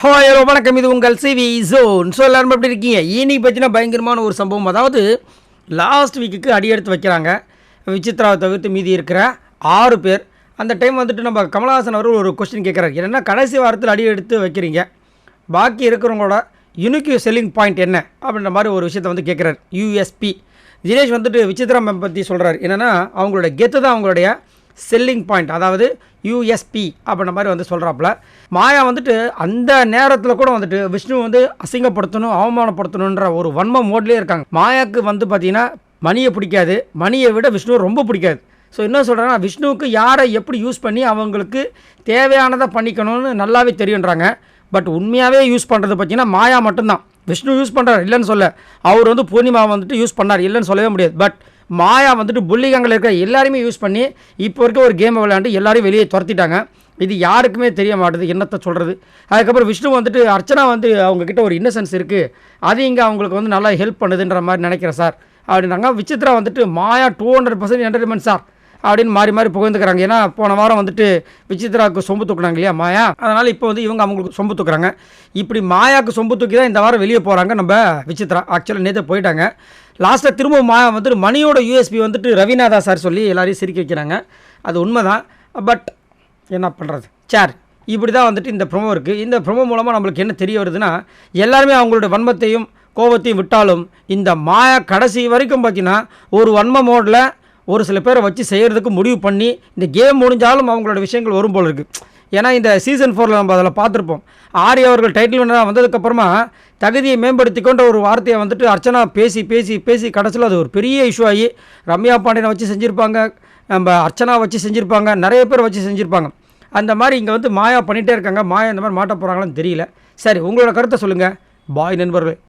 Hello வணக்கம், இது உங்கள் சிவி ஜோன். ஸோ எல்லாரும் எப்படி இருக்கீங்க? இன்னைக்கு பார்த்தீங்கன்னா பயங்கரமான ஒரு சம்பவம். அதாவது லாஸ்ட் வீக்குக்கு அடி எடுத்து வைக்கிறாங்க. விசித்ராவை தவிர்த்து மீதி இருக்கிற 6 பேர். அந்த டைம் வந்துட்டு நம்ம கமலஹாசன் அவர்கள் ஒரு கொஸ்டின் கேட்குறாரு. என்னென்னா கடைசி வாரத்தில் அடி எடுத்து வைக்கிறீங்க, பாக்கி இருக்கிறவங்களோட யூனிக் செல்லிங் பாயிண்ட் என்ன அப்படின்ற மாதிரி ஒரு விஷயத்தை வந்து கேட்குறாரு. யூஎஸ்பி. தினேஷ் வந்துட்டு விசித்ரா மேம் பற்றி சொல்கிறார். என்னென்னா அவங்களோட கெத்து தான் அவங்களுடைய செல்லிங் பாயிண்ட், அதாவது யூஎஸ்பி அப்படின்ற மாதிரி வந்து சொல்கிறாப்புல. மாயா வந்துட்டு அந்த நேரத்தில் கூட வந்துட்டு விஷ்ணு வந்து அசிங்கப்படுத்தணும், அவமானப்படுத்தணுன்ற ஒரு வன்ம மோட்லேயே இருக்காங்க. மாயாவுக்கு வந்து பார்த்திங்கன்னா மணியை பிடிக்காது, மணியை விட விஷ்ணுவை ரொம்ப பிடிக்காது. ஸோ என்ன சொல்கிறாங்கன்னா விஷ்ணுவுக்கு யாரை எப்படி யூஸ் பண்ணி அவங்களுக்கு தேவையானதை பண்ணிக்கணும்னு நல்லாவே தெரியுன்றாங்க. பட் உண்மையாகவே யூஸ் பண்ணுறது பார்த்திங்கன்னா மாயா மட்டும்தான். விஷ்ணு யூஸ் பண்ணுறாரு இல்லைன்னு சொல்ல, அவர் வந்து பூர்ணிமா வந்துட்டு யூஸ் பண்ணார் இல்லைன்னு சொல்லவே முடியாது. பட் மாயா வந்துட்டு புள்ளிகங்கள் இருக்கிற எல்லாருமே யூஸ் பண்ணி இப்போ வரைக்கும் ஒரு கேமை விளையாண்டு எல்லாரையும் வெளியே துரத்திட்டாங்க. இது யாருக்குமே தெரிய மாட்டுது என்னத்தை சொல்கிறது. அதுக்கப்புறம் விஷ்ணு வந்துட்டு அர்ச்சனா வந்து அவங்கக்கிட்ட ஒரு இன்னசென்ஸ் இருக்குது, அது இங்கே அவங்களுக்கு வந்து நல்லா ஹெல்ப் பண்ணுதுன்ற மாதிரி நினைக்கிறேன் சார் அப்படின்னாங்க. விசித்ரா வந்துட்டு மாயா 200% என்டர்டைன்மெண்ட் சார் அப்படின்னு மாறி மாறி புகழ்ந்துக்கிறாங்க. ஏன்னா போன வாரம் வந்துட்டு விசித்ராவுக்கு சொம்பு தூக்குனாங்க இல்லையா மாயா, அதனால் இப்போ வந்து இவங்க அவங்களுக்கு சொம்பு தூக்குறாங்க. இப்படி மாயாவுக்கு சொம்பு தூக்கி தான் இந்த வாரம் வெளியே போகிறாங்க நம்ம விசித்ரா. ஆக்சுவலாக நேற்று போயிட்டாங்க. லாஸ்ட்டாக திரும்ப மாயா வந்துட்டு மணியோட யூஎஸ்பி வந்துட்டு ரவிநாதா சார் சொல்லி எல்லாரையும் சிரிக்க வைக்கிறாங்க. அது உண்மை தான். பட் என்ன பண்ணுறது சார், இப்படி தான் வந்துட்டு இந்த ப்ரொமோ இருக்குது. இந்த ப்ரொமோ மூலமாக நம்மளுக்கு என்ன தெரிய வருதுன்னா, எல்லாருமே அவங்களோட வன்மத்தையும் கோபத்தையும் விட்டாலும் இந்த மாயா கடைசி வரைக்கும் பார்த்திங்கன்னா ஒரு வன்ம மோடில் ஒரு சில பேரை வச்சு செய்கிறதுக்கு முடிவு பண்ணி இந்த கேம் முடிஞ்சாலும் அவங்களோட விஷயங்கள் வரும் போல் இருக்குது. ஏன்னா இந்த சீசன் 4 நம்ம அதில் பார்த்துருப்போம். ஆர்யா அவர்கள் டைட்டில் வின்னராக வந்ததுக்கப்புறமா தகுதியை மேம்படுத்திக்கொண்ட ஒரு வார்த்தையை வந்துட்டு அர்ச்சனா பேசி பேசி பேசி கடைசியில் அது ஒரு பெரிய இஷ்யூ ஆகி ரம்யா பாண்டியனை வச்சு செஞ்சுருப்பாங்க, நம்ம அர்ச்சனா வச்சு செஞ்சுருப்பாங்க, நிறைய பேர் வச்சு செஞ்சுருப்பாங்க. அந்த மாதிரி இங்கே வந்து மாயா பண்ணிகிட்டே இருக்காங்க. மாயா இந்த மாதிரி மாட்ட போகிறாங்களான்னு தெரியல. சரி, உங்களோட கருத்தை சொல்லுங்கள். பாய் நண்பர்கள்.